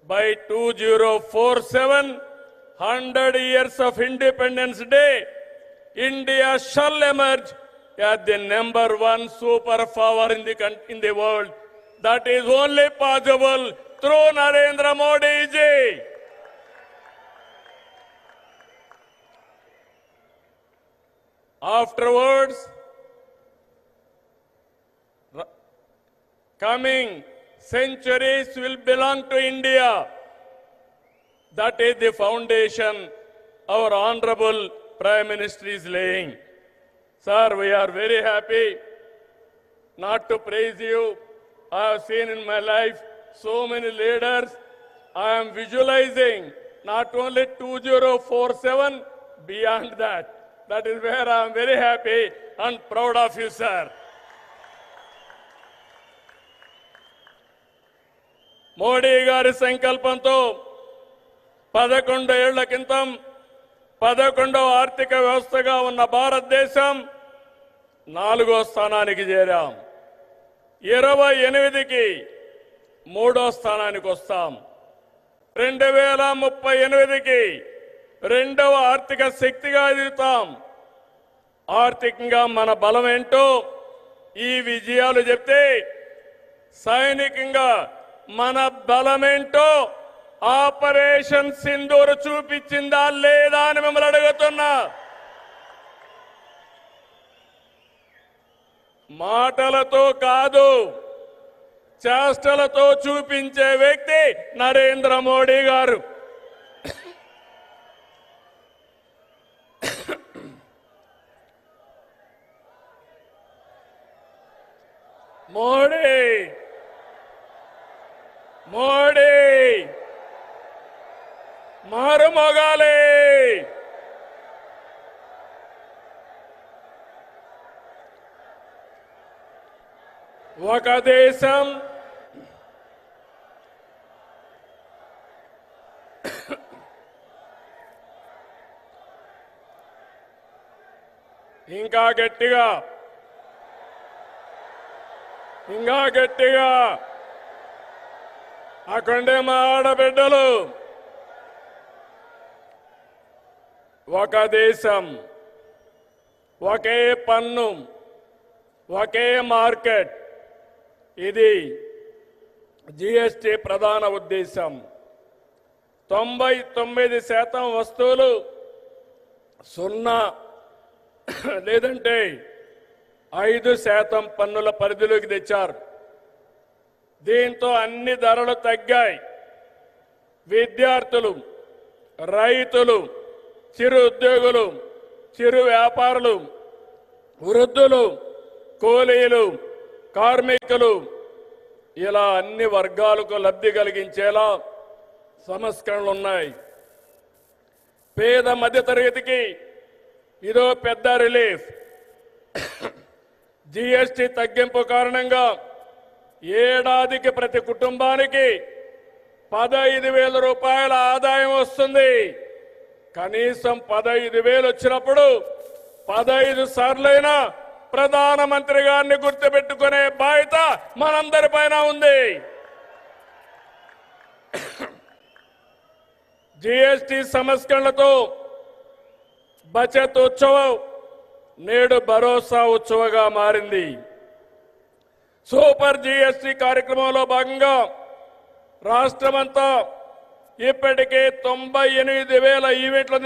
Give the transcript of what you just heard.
By 2047, 100 years of Independence Day, India shall emerge as the #1 superpower in the world. That is only possible through Narendra Modi ji. Afterwards, coming centuries will belong to India. That is the foundation our Honorable Prime Minister is laying. Sir, we are very happy not to praise you. I have seen in my life so many leaders. I am visualizing not only 2047, beyond that. That is where I am very happy and proud of you, sir. Modi గారి సంకల్పంతో 11 ఏళ్ల క్రితం 11వ ఆర్థిక వ్యవస్థగా ఉన్న భారతదేశం 4వ స్థానానికి చేరాం. 28కి 3వ స్థానానికి వస్తాం. 2038కి 2వ ఆర్థిక శక్తిగా ఎదుగుతాం. ఆర్థికంగా మన బలం ఏంటో ఈ విజయాలు చెప్తే, సైనికంగా మన బలమేంటో ఆపరేషన్ సింధూర్ చూపించిందా లేదా అని మిమ్మల్ని అడుగుతున్నా. మాటలతో కాదు, చేష్టలతో చూపించే వ్యక్తి నరేంద్ర మోడీ గారు. మోడీ మోడీ మారుమోగాలి. ఒక దేశం ఇంకా గట్టిగా అక్కడే మా ఆడబిడ్డలు. ఒక దేశం, ఒకే పన్ను, ఒకే మార్కెట్. ఇది జిఎస్టి ప్రధాన ఉద్దేశం. 99% వస్తువులు 0 లేదంటే 5% పన్నుల పరిధిలోకి తెచ్చారు. దీంతో అన్ని ధరలు తగ్గాయి. విద్యార్థులు, రైతులు, చిరు ఉద్యోగులు, చిరు వ్యాపారులు, వృద్ధులు, కూలీలు, కార్మికులు, ఇలా అన్ని వర్గాలకు లబ్ధి కలిగించేలా సంస్కరణలు ఉన్నాయి. పేద మధ్యతరగతికి ఇదో పెద్ద రిలీఫ్. జిఎస్టి తగ్గింపు కారణంగా ఏడాదికి ప్రతి కుటుంబానికి 15,000 రూపాయల ఆదాయం వస్తుంది. కనీసం 15,000 వచ్చినప్పుడు 15 సార్లైనా ప్రధానమంత్రి గారిని గుర్తుపెట్టుకునే బాధ్యత మనందరిపైన ఉంది. జిఎస్టి సంస్కరణలతో బచత్ ఉత్సవం నేడు భరోసా ఉత్సవంగా మారింది. సూపర్ జిఎస్టి కార్యక్రమంలో భాగంగా రాష్ట్రమంతా ఇప్పటికే 98,000 ఈవెంట్లు